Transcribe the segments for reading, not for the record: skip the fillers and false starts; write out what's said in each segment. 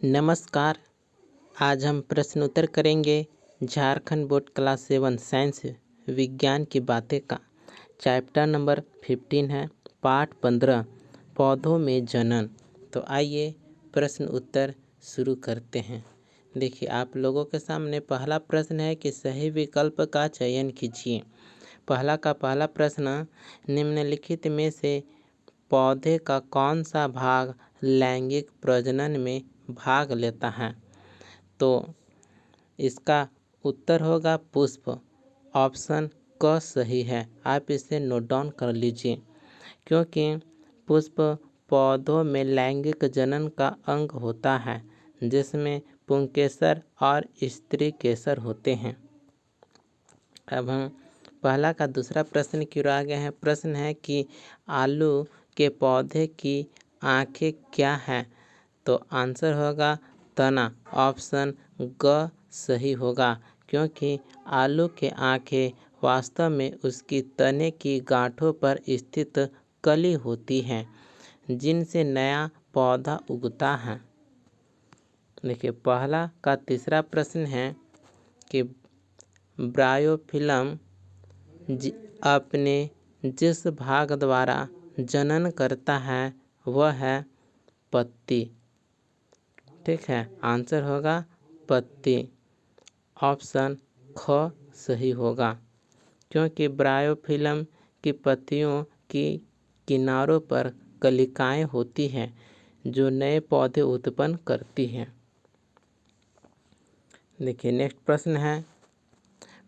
नमस्कार। आज हम प्रश्न उत्तर करेंगे झारखंड बोर्ड क्लास 7 साइंस विज्ञान की बातें का। चैप्टर नंबर 15 है, पाठ 15 पौधों में जनन। तो आइए प्रश्न उत्तर शुरू करते हैं। देखिए, आप लोगों के सामने पहला प्रश्न है कि सही विकल्प का चयन कीजिए। पहला प्रश्न, निम्नलिखित में से पौधे का कौन सा भाग लैंगिक प्रजनन में भाग लेता है? तो इसका उत्तर होगा पुष्प। ऑप्शन क सही है। आप इसे नोट डाउन कर लीजिए, क्योंकि पुष्प पौधों में लैंगिक जनन का अंग होता है, जिसमें पुंकेसर और स्त्री केसर होते हैं। अब हम पहला का दूसरा प्रश्न की ओर आ गए हैं। प्रश्न है कि आलू के पौधे की आंखें क्या हैं? तो आंसर होगा तना। ऑप्शन ग सही होगा, क्योंकि आलू के आंखें वास्तव में उसकी तने की गांठों पर स्थित कली होती हैं, जिनसे नया पौधा उगता है। देखिए, पहला का तीसरा प्रश्न है कि ब्रायोफिल्म अपने जिस भाग द्वारा जनन करता है वह है पत्ती। ठीक है, आंसर होगा पत्ती। ऑप्शन ख सही होगा, क्योंकि ब्रायोफिल्म की पत्तियों की किनारों पर कलिकाएं होती हैं, जो नए पौधे उत्पन्न करती हैं। देखिए, नेक्स्ट प्रश्न है,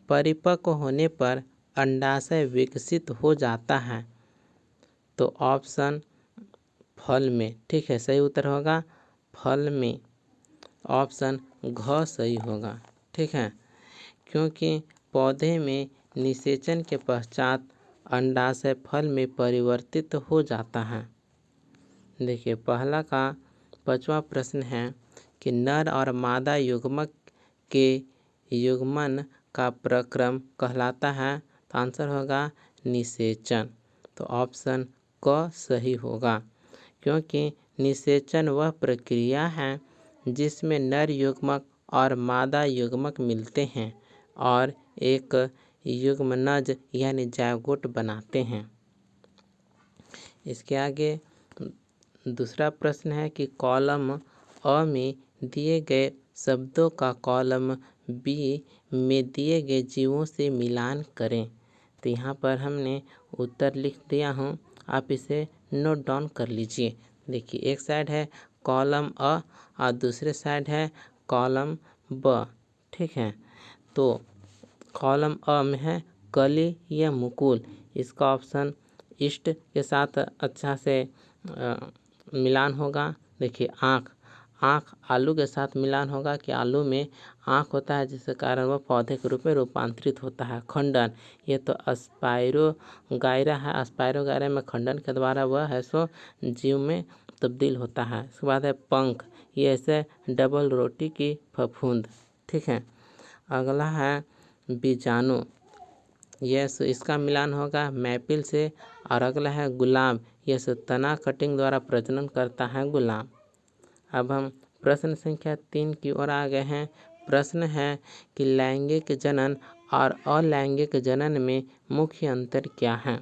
परिपक्व होने पर अंडाशय विकसित हो जाता है। तो ऑप्शन फल में। ठीक है, सही उत्तर होगा फल में। ऑप्शन घ सही होगा। ठीक है, क्योंकि पौधे में निषेचन के पश्चात अंडाशय फल में परिवर्तित हो जाता है। देखिए, पहला का 5वां प्रश्न है कि नर और मादा युग्मक के युग्मन का प्रक्रम कहलाता है। तो आंसर होगा निषेचन। तो ऑप्शन क सही होगा, क्योंकि निषेचन वह प्रक्रिया है जिसमें नर युग्मक और मादा युग्मक मिलते हैं और एक युग्मनज यानी जायगोट बनाते हैं। इसके आगे दूसरा प्रश्न है कि कॉलम अ में दिए गए शब्दों का कॉलम बी में दिए गए जीवों से मिलान करें। तो यहाँ पर हमने उत्तर लिख दिया हूँ, आप इसे नोट डाउन कर लीजिए। देखिए, एक साइड है कॉलम अ और दूसरे साइड है कॉलम ब। ठीक है, तो कॉलम अ में है कली या मुकुल। इसका ऑप्शन ईस्ट के साथ अच्छा से मिलान होगा। देखिए, आँख आलू के साथ मिलान होगा कि आलू में आँख होता है, जिसके कारण वह पौधे के रूप में रूपांतरित होता है। खंडन, ये तो स्पाइरोगायरा है। स्पाइरोगायरा में खंडन के द्वारा वह है सो जीव में तब्दील होता है। इसके बाद है पंख, ये ऐसे डबल रोटी की फफूंद। ठीक है, अगला है बीजाणु, यस इसका मिलान होगा मैपिल से। और अगला है गुलाब, यस तना कटिंग द्वारा प्रजनन करता है गुलाब। अब हम प्रश्न संख्या 3 की ओर आ गए हैं। प्रश्न है कि लैंगिक जनन और अलैंगिक जनन में मुख्य अंतर क्या है?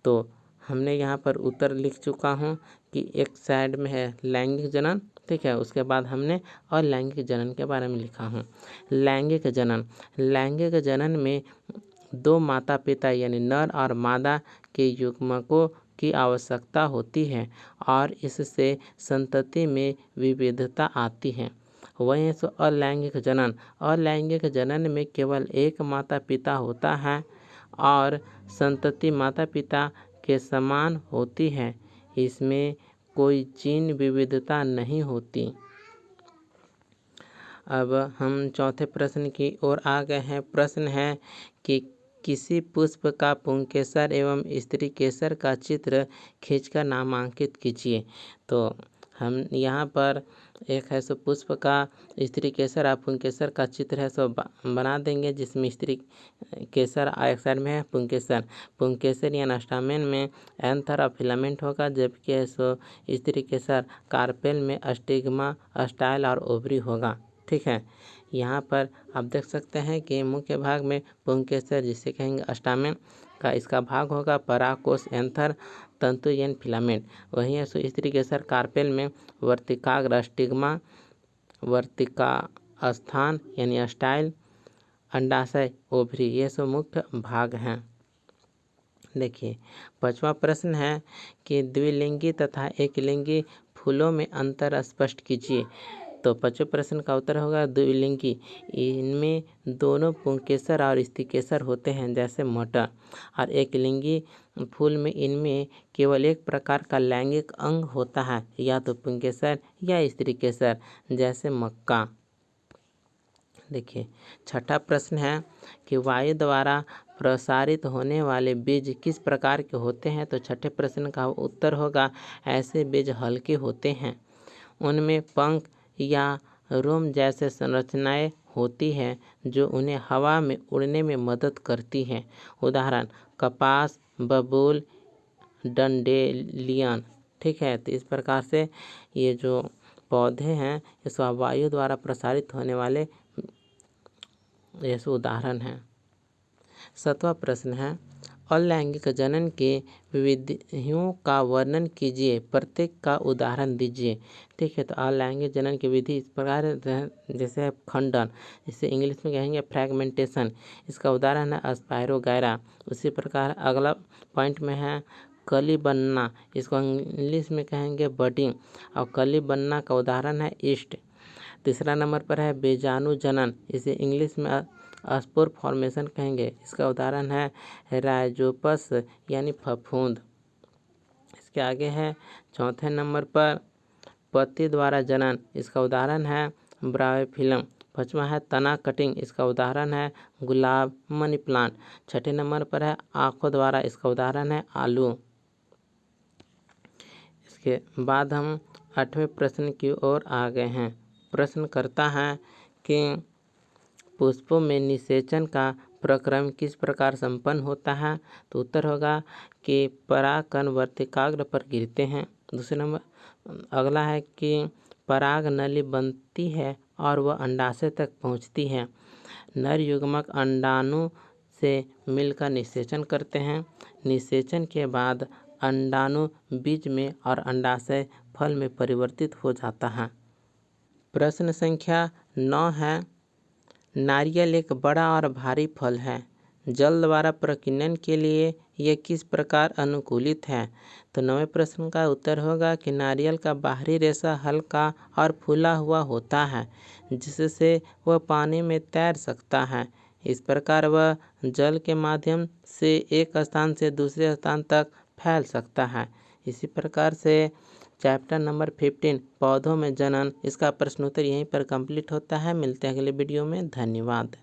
तो हमने यहाँ पर उत्तर लिख चुका हूँ कि एक साइड में है लैंगिक जनन। ठीक है, उसके बाद हमने अलैंगिक जनन के बारे में लिखा हूँ। लैंगिक जनन में दो माता पिता यानी नर और मादा के युग्मकों की आवश्यकता होती है और इससे संतति में विविधता आती है। वहीं सो अलैंगिक जनन में केवल एक माता पिता होता है और संतति माता पिता के समान होती है। इसमें कोई जीन विविधता नहीं होती। अब हम चौथे प्रश्न की ओर आ गए हैं। प्रश्न है कि किसी पुष्प का पुंकेसर एवं स्त्री केसर का चित्र खींचकर नामांकित कीजिए। तो हम यहाँ पर एक है सो पुष्प का स्त्री केसर और पुंकेसर का चित्र है सो बना देंगे, जिसमें स्त्री केसर एक साइड में है पुंकेसर यानी स्टामेन में एंथर और फिलामेंट होगा, जबकि है सो स्त्री केसर कार्पेल में स्टिग्मा स्टाइल और ओवरी होगा। ठीक है, यहाँ पर आप देख सकते हैं कि मुख्य भाग में पुंकेसर जिसे कहेंगे स्टामेन का इसका भाग होगा, परागकोश एंथर तंतु यानी फिलामेंट। वहीं है सो स्त्री केसर कार्पेल में वर्तिकाग्र स्टिग्मा वर्तिका स्थान यानी स्टाइल अंडाशय ओवरी, ये सो मुख्य भाग हैं। देखिए 5वां प्रश्न है कि द्विलिंगी तथा एकलिंगी फूलों में अंतर स्पष्ट कीजिए। तो 5वें प्रश्न का उत्तर होगा द्विलिंगी, इनमें दोनों पुंकेसर और स्त्रीकेसर होते हैं जैसे मटर, और एकलिंगी फूल में इनमें केवल एक प्रकार का लैंगिक अंग होता है, या तो पुंकेसर या स्त्रीकेसर जैसे मक्का। देखिए 6ठा प्रश्न है कि वायु द्वारा प्रसारित होने वाले बीज किस प्रकार के होते हैं। तो 6ठे प्रश्न का उत्तर होगा ऐसे बीज हल्के होते हैं, उनमें पंख या रोम जैसे संरचनाएं होती हैं जो उन्हें हवा में उड़ने में मदद करती हैं। उदाहरण कपास, बबूल, डंडेलियन। ठीक है, तो इस प्रकार से ये जो पौधे हैं इस वायु द्वारा प्रसारित होने वाले ऐसे उदाहरण हैं। 7वां प्रश्न है अलैंगिक जनन के विधियों का वर्णन कीजिए, प्रत्येक का उदाहरण दीजिए। ठीक है, तो अलैंगिक जनन की विधि इस प्रकार जैसे खंडन, इसे इंग्लिश में कहेंगे फ्रैगमेंटेशन, इसका उदाहरण है स्पायरोगैरा। उसी प्रकार अगला पॉइंट में है कली बनना, इसको इंग्लिश में कहेंगे बडिंग, और कली बनना का उदाहरण है ईस्ट। तीसरा नंबर पर है बीजाणु जनन, इसे इंग्लिश में स्पोर फॉर्मेशन कहेंगे, इसका उदाहरण है राइजोपस यानी फफूंद। इसके आगे है चौथे नंबर पर पत्ती द्वारा जनन, इसका उदाहरण है ब्रायोफिल्म। 5वां है तना कटिंग, इसका उदाहरण है गुलाब मनी प्लांट। 6ठे नंबर पर है आंखों द्वारा, इसका उदाहरण है आलू। इसके बाद हम 8वें प्रश्न की ओर आ गए हैं। प्रश्न करता है कि पुष्पों में निषेचन का प्रक्रम किस प्रकार संपन्न होता है। तो उत्तर होगा कि परागकण वर्तिकाग्र पर गिरते हैं। दूसरे नंबर अगला है कि पराग नली बनती है और वह अंडाशय तक पहुंचती है। नर युग्मक अंडाणु से मिलकर निषेचन करते हैं। निषेचन के बाद अंडाणु बीज में और अंडाशय फल में परिवर्तित हो जाता है। प्रश्न संख्या 9 है नारियल एक बड़ा और भारी फल है, जल द्वारा प्रकीर्णन के लिए यह किस प्रकार अनुकूलित है। तो 9वें प्रश्न का उत्तर होगा कि नारियल का बाहरी रेशा हल्का और फूला हुआ होता है, जिससे वह पानी में तैर सकता है। इस प्रकार वह जल के माध्यम से एक स्थान से दूसरे स्थान तक फैल सकता है। इसी प्रकार से चैप्टर नंबर 15 पौधों में जनन, इसका प्रश्नोत्तर यहीं पर कंप्लीट होता है। मिलते हैं अगले वीडियो में। धन्यवाद।